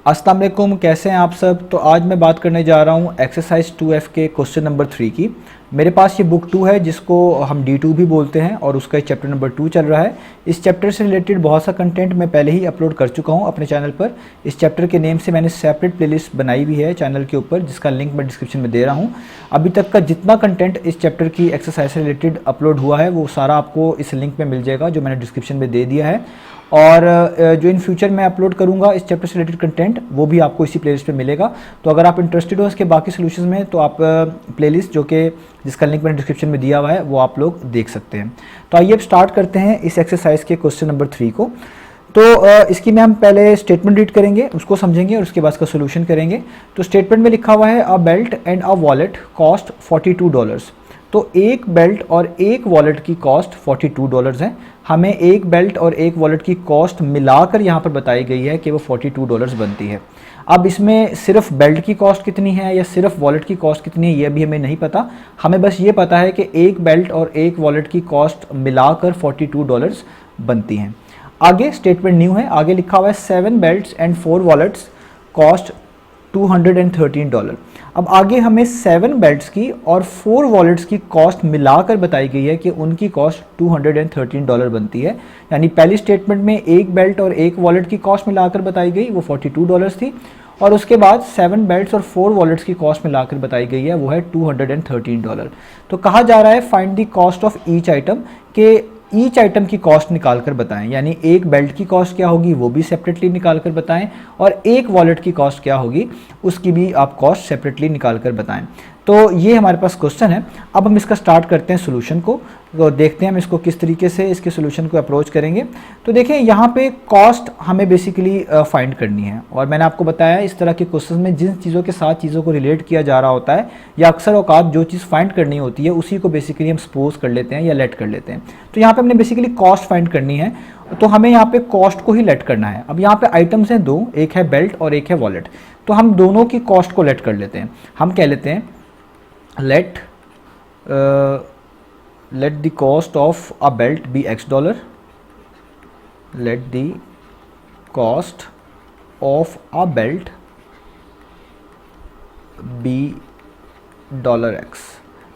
अस्सलाम वालेकुम, कैसे हैं आप सब। तो आज मैं बात करने जा रहा हूँ एक्सरसाइज 2F के क्वेश्चन नंबर 3 की। मेरे पास ये बुक 2 है जिसको हम D2 भी बोलते हैं और उसका चैप्टर नंबर 2 चल रहा है। इस चैप्टर से रिलेटेड बहुत सा कंटेंट मैं पहले ही अपलोड कर चुका हूँ अपने चैनल पर। इस चैप्टर के नेम से मैंने सेपरेट प्लेलिस्ट बनाई हुई है चैनल के ऊपर, जिसका लिंक मैं डिस्क्रिप्शन में दे रहा हूँ। अभी तक का जितना कंटेंट इस चैप्टर की एक्सरसाइज से रिलेटेड अपलोड हुआ है वो सारा आपको इस लिंक में मिल जाएगा जो मैंने डिस्क्रिप्शन में दे दिया है। और जो इन फ्यूचर मैं अपलोड करूंगा इस चैप्टर से रिलेटेड कंटेंट वो भी आपको इसी प्लेलिस्ट पे मिलेगा। तो अगर आप इंटरेस्टेड हो इसके बाकी सॉल्यूशंस में तो आप प्लेलिस्ट जो कि जिसका लिंक मैंने डिस्क्रिप्शन में दिया हुआ है वो आप लोग देख सकते हैं। तो आइए अब स्टार्ट करते हैं इस एक्सरसाइज के क्वेश्चन नंबर 3 को। तो इसकी में हम पहले स्टेटमेंट रीड करेंगे, उसको समझेंगे और उसके बाद इसका सोल्यूशन करेंगे। तो स्टेटमेंट में लिखा हुआ है a belt and a wallet cost $42। तो एक बेल्ट और एक वॉलेट की कॉस्ट $42 है। हमें एक बेल्ट और एक वॉलेट की कॉस्ट मिलाकर यहाँ पर बताई गई है कि वो $42 बनती है। अब इसमें सिर्फ बेल्ट की कॉस्ट कितनी है या सिर्फ वॉलेट की कॉस्ट कितनी है ये भी हमें नहीं पता। हमें बस ये पता है कि एक बेल्ट और एक वॉलेट की कॉस्ट मिलाकर $42 बनती हैं। आगे स्टेटमेंट न्यू है, आगे लिखा हुआ है 7 बेल्ट्स एंड 4 वॉलेट्स कॉस्ट $213। अब आगे हमें 7 बेल्ट्स की और 4 वॉलेट्स की कॉस्ट मिलाकर बताई गई है कि उनकी कॉस्ट $213 बनती है। यानी पहली स्टेटमेंट में एक बेल्ट और एक वॉलेट की कॉस्ट मिलाकर बताई गई वो $42 थी, और उसके बाद 7 बेल्ट्स और 4 वॉलेट्स की कॉस्ट मिलाकर बताई गई है वो है $213। तो कहा जा रहा है find the cost of each item, के ईच आइटम की कॉस्ट निकाल कर बताएं। यानी एक बेल्ट की कॉस्ट क्या होगी वो भी सेपरेटली निकाल कर बताएं, और एक वॉलेट की कॉस्ट क्या होगी उसकी भी आप कॉस्ट सेपरेटली निकाल कर बताएं। तो ये हमारे पास क्वेश्चन है। अब हम इसका स्टार्ट करते हैं सोल्यूशन को, तो देखते हैं हम इसको किस तरीके से इसके सोल्यूशन को अप्रोच करेंगे। तो देखें यहाँ पे कॉस्ट हमें बेसिकली फाइंड करनी है, और मैंने आपको बताया इस तरह के क्वेश्चन में जिन चीज़ों के साथ चीज़ों को रिलेट किया जा रहा होता है या अक्सर औकात जो चीज़ फाइंड करनी होती है उसी को बेसिकली हम सपोज कर लेते हैं या लेट कर लेते हैं। तो यहाँ पर हमने बेसिकली कॉस्ट फाइंड करनी है, तो हमें यहाँ पे कॉस्ट को ही लेट करना है। अब यहाँ पे आइटम्स हैं दो, एक है बेल्ट और एक है वॉलेट। तो हम दोनों की कॉस्ट को लेट कर लेते हैं। हम कह लेते हैं let the cost of a belt be $X, let the cost of a belt be $X।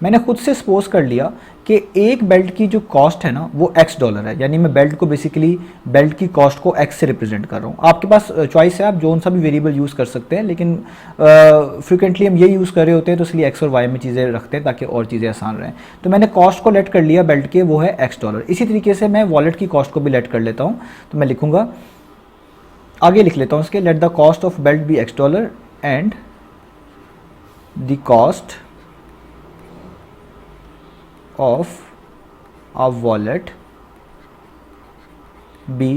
मैंने खुद से सपोज कर लिया कि एक बेल्ट की जो कॉस्ट है ना वो $X है, यानी मैं बेल्ट को बेसिकली बेल्ट की कॉस्ट को X से रिप्रेजेंट कर रहा हूँ। आपके पास चॉइस है, आप जोन सा भी वेरिएबल यूज़ कर सकते हैं, लेकिन फ्रिक्वेंटली हम ये यूज़ कर रहे होते हैं तो इसलिए X और Y में चीज़ें रखते हैं ताकि और चीज़ें आसान रहें। तो मैंने कॉस्ट को लेट कर लिया बेल्ट के, वो है $X। इसी तरीके से मैं वॉलेट की कॉस्ट को भी लेट कर लेता हूँ। तो मैं लिखूँगा, आगे लिख लेता हूँ इसके, let the cost of belt be $X and the cost of a wallet be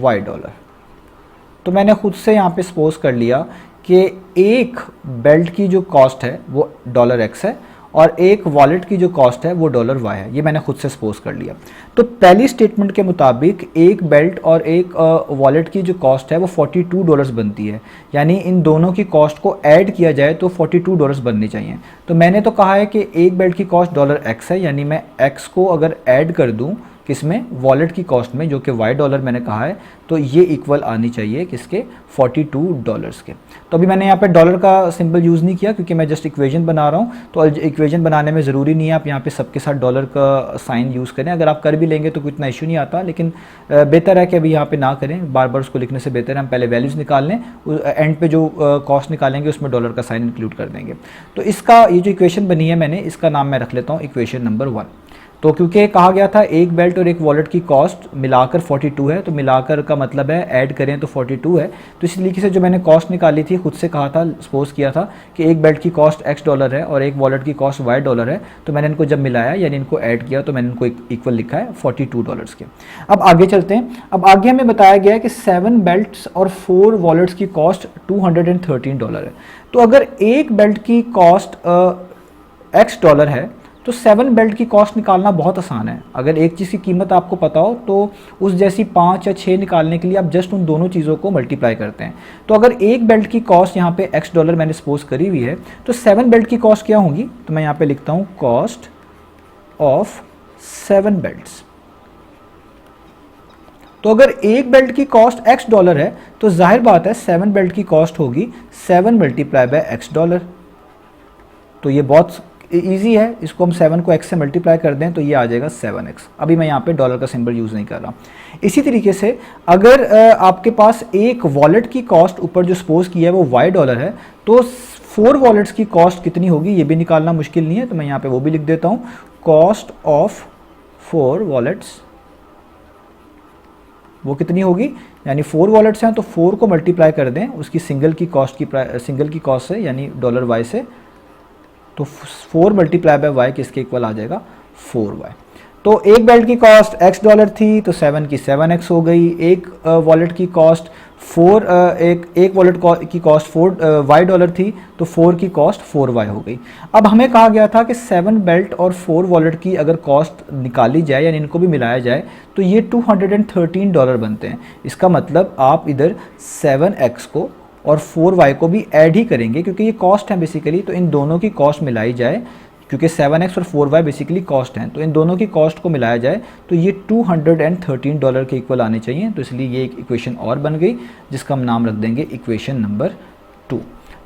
$Y। तो मैंने खुद से यहाँ पे सपोज कर लिया कि एक बेल्ट की जो कॉस्ट है वो $X है और एक वॉलेट की जो कॉस्ट है वो $Y है। ये मैंने खुद से सपोज कर लिया। तो पहली स्टेटमेंट के मुताबिक एक बेल्ट और एक वॉलेट की जो कॉस्ट है वो $42 बनती है, यानी इन दोनों की कॉस्ट को ऐड किया जाए तो $42 बननी चाहिए। तो मैंने तो कहा है कि एक बेल्ट की कॉस्ट $X है, यानी मैं X को अगर ऐड कर दूं किसमें, वॉलेट की कॉस्ट में, जो कि $Y मैंने कहा है, तो ये इक्वल आनी चाहिए किसके, $42 के। तो अभी मैंने यहाँ पे डॉलर का सिंबल यूज़ नहीं किया क्योंकि मैं जस्ट इक्वेशन बना रहा हूँ। तो इक्वेशन बनाने में ज़रूरी नहीं है आप यहाँ पे सबके साथ डॉलर का साइन यूज़ करें। अगर आप कर भी लेंगे तो कोई इतना इशू नहीं आता, लेकिन बेहतर है कि अभी यहाँ पे ना करें, बार बार उसको लिखने से बेहतर है हम पहले वैल्यूज़ निकाल लें, एंड पे जो कॉस्ट निकालेंगे उसमें डॉलर का साइन इंक्लूड कर देंगे। तो इसका ये जो इक्वेशन बनी है मैंने, इसका नाम मैं रख लेता हूँ इक्वेशन नंबर 1। तो क्योंकि कहा गया था एक बेल्ट और एक वॉलेट की कॉस्ट मिलाकर 42 है, तो मिलाकर का मतलब है ऐड करें तो 42 है। तो इस तरीके से जो मैंने कॉस्ट निकाली थी, खुद से कहा था, सपोज किया था कि एक बेल्ट की कॉस्ट $X है और एक वॉलेट की कॉस्ट $Y है, तो मैंने इनको जब मिलाया यानी इनको ऐड किया तो मैंने इनको इक्वल लिखा है $42 के। अब आगे चलते हैं। अब आगे हमें बताया गया है कि 7 बेल्ट्स और 4 वॉलेट्स की कॉस्ट $213 है। तो अगर एक बेल्ट की कॉस्ट $X है तो 7 बेल्ट की कॉस्ट निकालना बहुत आसान है। अगर एक चीज़ की कीमत आपको पता हो तो उस जैसी 5 या 6 निकालने के लिए आप जस्ट उन दोनों चीज़ों को मल्टीप्लाई करते हैं। तो अगर एक बेल्ट की कॉस्ट यहाँ पे $X मैंने सपोज करी हुई है तो 7 बेल्ट की कॉस्ट क्या होगी, तो मैं यहाँ पे लिखता हूँ कॉस्ट ऑफ 7 बेल्ट्स। तो अगर एक बेल्ट की कॉस्ट x डॉलर है तो जाहिर बात है 7 बेल्ट की कॉस्ट होगी 7 मल्टीप्लाई बाय x डॉलर। तो ये बहुत ईजी है, इसको हम 7 को x से मल्टीप्लाई कर दें तो ये आ जाएगा 7x। अभी मैं यहाँ पे डॉलर का सिंबल यूज़ नहीं कर रहा। इसी तरीके से अगर आपके पास एक वॉलेट की कॉस्ट ऊपर जो सपोज किया है वो y डॉलर है तो 4 वॉलेट्स की कॉस्ट कितनी होगी ये भी निकालना मुश्किल नहीं है, तो मैं यहाँ पे वो भी लिख देता हूँ। कॉस्ट ऑफ 4 वॉलेट्स वो कितनी होगी, यानी 4 वॉलेट्स हैं तो 4 को मल्टीप्लाई कर दें उसकी सिंगल की कॉस्ट से यानी डॉलर वाई से, तो 4 मल्टीप्लाई बाय वाई किसके इक्वल आ जाएगा 4y। तो एक बेल्ट की कॉस्ट x डॉलर थी तो 7 की 7x हो गई। एक वॉलेट की कॉस्ट एक वॉलेट की कॉस्ट 4 y डॉलर थी तो 4 की कॉस्ट 4y हो गई। अब हमें कहा गया था कि 7 बेल्ट और 4 वॉलेट की अगर कॉस्ट निकाली जाए यानी इनको भी मिलाया जाए तो ये $213 बनते हैं। इसका मतलब आप इधर 7x को और 4y को भी ऐड ही करेंगे क्योंकि ये कॉस्ट है बेसिकली, तो इन दोनों की कॉस्ट मिलाई जाए क्योंकि 7x और 4y बेसिकली कॉस्ट हैं, तो इन दोनों की कॉस्ट को मिलाया जाए तो ये $213 के इक्वल आने चाहिए। तो इसलिए ये एक इक्वेशन और बन गई जिसका हम नाम रख देंगे इक्वेशन नंबर 2।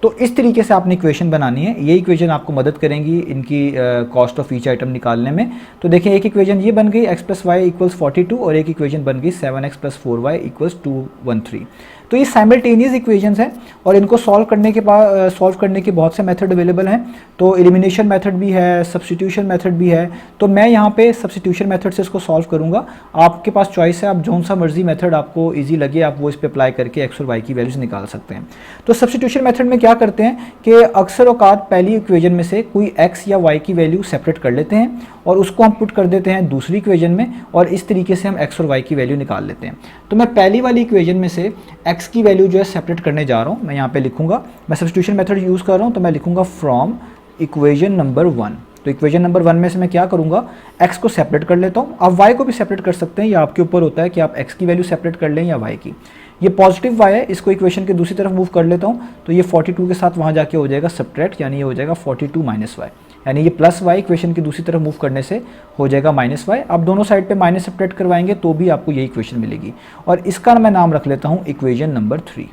तो इस तरीके से आपने इक्वेशन बनानी है, ये इक्वेशन आपको मदद करेंगी इनकी कॉस्ट ऑफ ईच आइटम निकालने में। तो देखिए एक इक्वेशन ये बन गई x प्लस वाई इक्वल्स 42 और एक इक्वेशन बन गई 7x प्लस 4y इक्वल्स 213। तो ये साइमल्टेनियस इक्वेशंस हैं और इनको सॉल्व करने के बहुत से मेथड अवेलेबल हैं। तो एलिमिनेशन मेथड भी है, सब्स्टिट्यूशन मेथड भी है। तो मैं यहाँ पे सब्स्टिट्यूशन मेथड से इसको सॉल्व करूँगा। आपके पास चॉइस है, आप जौन सा मर्जी मेथड आपको ईजी लगे आप वो इस पर अप्लाई करके x और y की वैल्यूज निकाल सकते हैं। तो सब्स्टिट्यूशन मेथड में क्या करते हैं कि अक्सर औकात पहली इक्वेशन में से कोई x या y की वैल्यू सेपरेट कर लेते हैं और उसको हम पुट कर देते हैं दूसरी इक्वेशन में और इस तरीके से हम x और y की वैल्यू निकाल लेते हैं। तो मैं पहली वाली इक्वेशन में से x की वैल्यू जो है सेपरेट करने जा रहा हूँ। मैं यहाँ पे लिखूंगा, मैं सब्स्टिट्यूशन मेथड यूज़ कर रहा हूँ तो मैं लिखूंगा फ्रॉम इक्वेशन नंबर 1। तो इक्वेशन नंबर 1 में से मैं क्या करूँगा, x को सेपरेट कर लेता हूँ। आप y को भी सेपरेट कर सकते हैं, या आपके ऊपर होता है कि आप x की वैल्यू सेपरेट कर लें या y की। ये पॉजिटिव y है, इसको इक्वेशन के दूसरी तरफ मूव कर लेता हूँ तो ये 42 के साथ वहाँ जाके हो जाएगा सब्ट्रैक्ट, यानी ये हो जाएगा 42 माइनस y, यानी ये प्लस y इक्वेशन की दूसरी तरफ मूव करने से हो जाएगा माइनस y। आप दोनों साइड पे माइनस सब्ट्रैक्ट करवाएंगे तो भी आपको ये इक्वेशन मिलेगी और इसका मैं नाम रख लेता हूँ इक्वेशन नंबर 3।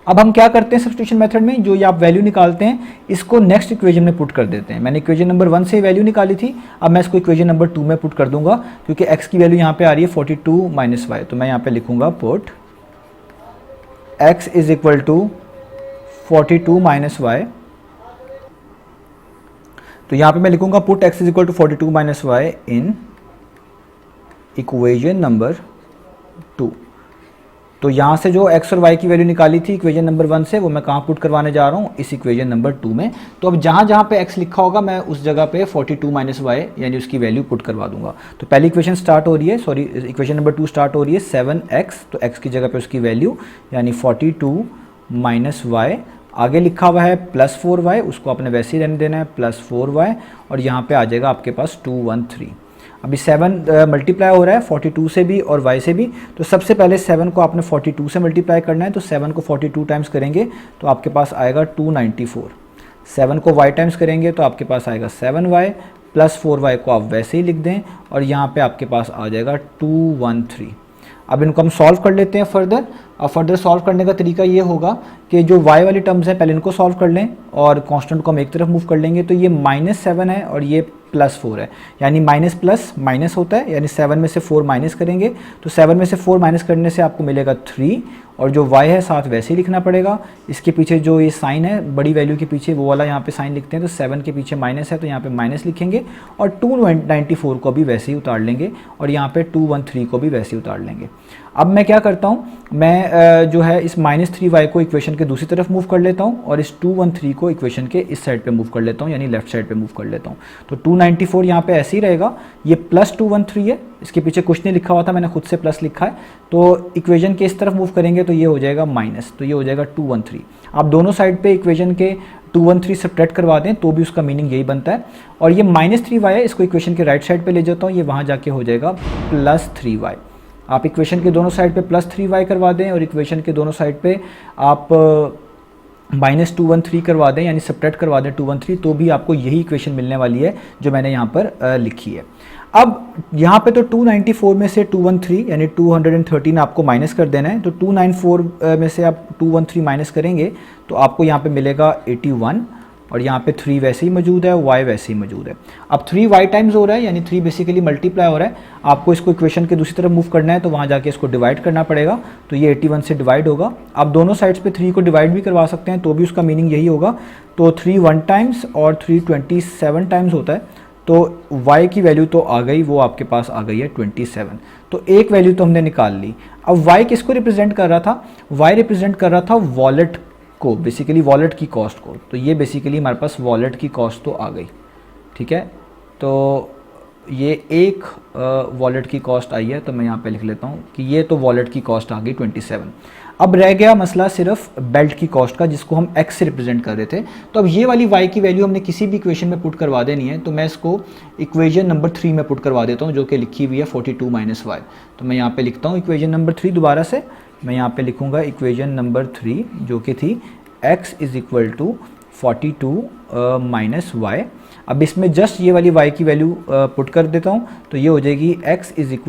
अब हम क्या करते हैं सब्स्टिट्यूशन मेथड में, जो ये आप वैल्यू निकालते हैं इसको नेक्स्ट इक्वेशन में पुट कर देते हैं। मैंने इक्वेशन नंबर 1 से वैल्यू निकाली थी, अब मैं इसको इक्वेशन नंबर 2 में पुट कर दूंगा क्योंकि x की वैल्यू यहाँ पे आ रही है 42 माइनस वाई। तो मैं यहाँ पे लिखूंगा put x is equal to 42 minus Y. तो यहाँ पे मैं लिखूंगा put x is equal to 42 minus Y in equation number 2। तो यहाँ से जो x और y की वैल्यू निकाली थी इक्वेशन नंबर 1 से वो मैं कहाँ पुट करवाने जा रहा हूँ, इस इक्वेशन नंबर 2 में। तो अब जहाँ जहाँ पे x लिखा होगा मैं उस जगह पे 42 माइनस वाई यानी उसकी वैल्यू पुट करवा दूंगा। तो पहली इक्वेशन स्टार्ट हो रही है, सॉरी इक्वेशन नंबर 2 स्टार्ट हो रही है 7x, तो x की जगह पे उसकी वैल्यू यानी 42 माइनस वाई, आगे लिखा हुआ है प्लस 4y, उसको आपने वैसे ही रहने देना है प्लस 4y और यहाँ पे आ जाएगा आपके पास 213। अभी 7 मल्टीप्लाई हो रहा है 42 से भी और y से भी, तो सबसे पहले 7 को आपने 42 से मल्टीप्लाई करना है। तो 7 को 42 टाइम्स करेंगे तो आपके पास आएगा 294। 7 को y टाइम्स करेंगे तो आपके पास आएगा 7y प्लस 4y को आप वैसे ही लिख दें और यहाँ पे आपके पास आ जाएगा 213। अब इनको हम सॉल्व कर लेते हैं फर्दर। अब फर्दर सॉल्व करने का तरीका ये होगा कि जो y वाली टर्म्स हैं पहले इनको सॉल्व कर लें और कांस्टेंट को हम एक तरफ मूव कर लेंगे। तो ये -7 है और ये +4 है, यानी माइनस प्लस माइनस होता है, यानी 7 में से 4 माइनस करेंगे तो 7 में से 4 माइनस करने से आपको मिलेगा 3 और जो y है साथ वैसे ही लिखना पड़ेगा। इसके पीछे जो ये साइन है बड़ी वैल्यू के पीछे वो वाला यहाँ पे साइन लिखते हैं, तो 7 के पीछे माइनस है तो यहाँ पे माइनस लिखेंगे और 294 को भी वैसे ही उतार लेंगे और यहाँ पे 213 को भी वैसे ही उतार लेंगे। अब मैं क्या करता हूँ, मैं जो है इस -3y को इक्वेशन के दूसरी तरफ मूव कर लेता हूँ और इस 213 को इक्वेशन के इस साइड पे मूव कर लेता हूँ, यानी लेफ्ट साइड पे मूव कर लेता हूँ। तो 294 यहाँ पे ऐसे ही रहेगा, ये प्लस 213 है, इसके पीछे कुछ नहीं लिखा हुआ था, मैंने खुद से प्लस लिखा है। तो इक्वेशन के इस तरफ मूव करेंगे तो ये हो जाएगा माइनस, तो ये हो जाएगा 213। आप दोनों साइड पे इक्वेशन के 213 सब्ट्रैक्ट करवा दें तो भी उसका मीनिंग यही बनता है। और ये -3y है, इसको इक्वेशन के राइट साइड पे ले जाता हूँ, ये वहाँ जाके हो जाएगा +3y। आप इक्वेशन के दोनों साइड पे +3y करवा दें और इक्वेशन के दोनों साइड पे आप -213 करवा दें, यानी सब्ट्रैक्ट करवा दें 213, तो भी आपको यही इक्वेशन मिलने वाली है जो मैंने यहाँ पर लिखी है। अब यहाँ पे तो 294 में से 213 यानी 213 आपको माइनस कर देना है, तो 294 में से आप 213 माइनस करेंगे तो आपको यहाँ पे मिलेगा 81, और यहाँ पे 3 वैसे ही मौजूद है, y वैसे ही मौजूद है। अब 3y टाइम्स हो रहा है, यानी 3 बेसिकली मल्टीप्लाई हो रहा है। आपको इसको इक्वेशन के दूसरी तरफ मूव करना है, तो वहाँ जाके इसको डिवाइड करना पड़ेगा, तो ये 81 से डिवाइड होगा। आप दोनों साइड्स पे 3 को डिवाइड भी करवा सकते हैं, तो भी उसका मीनिंग यही होगा। तो 3 1 टाइम्स और 3 27 टाइम्स होता है, तो y की वैल्यू तो आ गई, वो आपके पास आ गई है 27। तो एक वैल्यू तो हमने निकाल ली। अब y किसको रिप्रेजेंट कर रहा था? y रिप्रेजेंट कर रहा था वॉलेट को, बेसिकली वॉलेट की कॉस्ट को। तो ये बेसिकली हमारे पास वॉलेट की कॉस्ट तो आ गई, ठीक है। तो ये एक वॉलेट की कॉस्ट आई है, तो मैं यहाँ पे लिख लेता हूँ कि ये तो वॉलेट की कॉस्ट आ गई 27। अब रह गया मसला सिर्फ बेल्ट की कॉस्ट का, जिसको हम x से रिप्रेजेंट कर रहे थे। तो अब ये वाली y की वैल्यू हमने किसी भी इक्वेशन में पुट करवा देनी है, तो मैं इसको इक्वेशन नंबर 3 में पुट करवा देता हूँ, जो कि लिखी हुई है 42 - y। तो मैं यहाँ पे लिखता हूँ इक्वेशन नंबर 3 दोबारा से। मैं यहाँ पे लिखूँगा इक्वेशन नंबर 3, जो कि थी x = 42 - y। अब इसमें जस्ट ये वाली y की वैल्यू पुट कर देता हूँ, तो ये हो जाएगी x =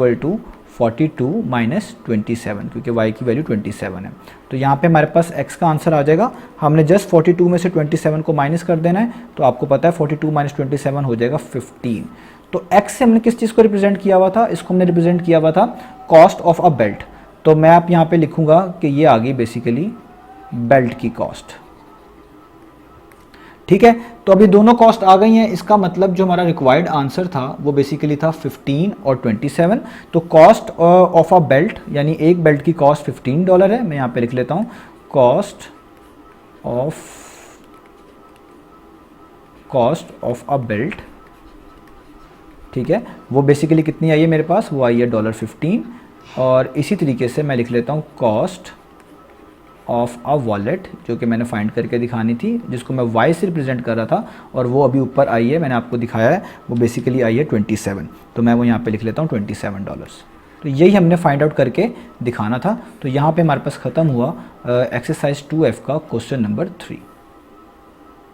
42 - 27, क्योंकि y की वैल्यू 27 है। तो यहाँ पे हमारे पास x का आंसर आ जाएगा। हमने जस्ट 42 में से 27 को माइनस कर देना है, तो आपको पता है 42 - 27 हो जाएगा 15। तो x से हमने किस चीज़ को रिप्रेजेंट किया हुआ था? इसको हमने रिप्रेजेंट किया हुआ था कॉस्ट ऑफ अ बेल्ट। तो मैं आप यहाँ पे लिखूँगा कि ये आ गई बेसिकली बेल्ट की कॉस्ट, ठीक है। तो अभी दोनों कॉस्ट आ गई हैं, इसका मतलब जो हमारा रिक्वायर्ड आंसर था वो बेसिकली था 15 और 27। तो कॉस्ट ऑफ अ बेल्ट, यानी एक बेल्ट की कॉस्ट $15 है। मैं यहाँ पे लिख लेता हूँ कॉस्ट ऑफ अ बेल्ट, ठीक है। वो बेसिकली कितनी आई है मेरे पास? वो आई है $15। और इसी तरीके से मैं लिख लेता हूँ कॉस्ट ऑफ अ वॉलेट, जो कि मैंने फाइंड करके दिखानी थी, जिसको मैं y से रिप्रेजेंट कर रहा था, और वो अभी ऊपर आई है, मैंने आपको दिखाया है, वो बेसिकली आई है 27। तो मैं वो यहाँ पे लिख लेता हूँ $27। तो यही हमने फाइंड आउट करके दिखाना था। तो यहाँ पे हमारे पास ख़त्म हुआ एक्सरसाइज 2F का क्वेश्चन नंबर 3।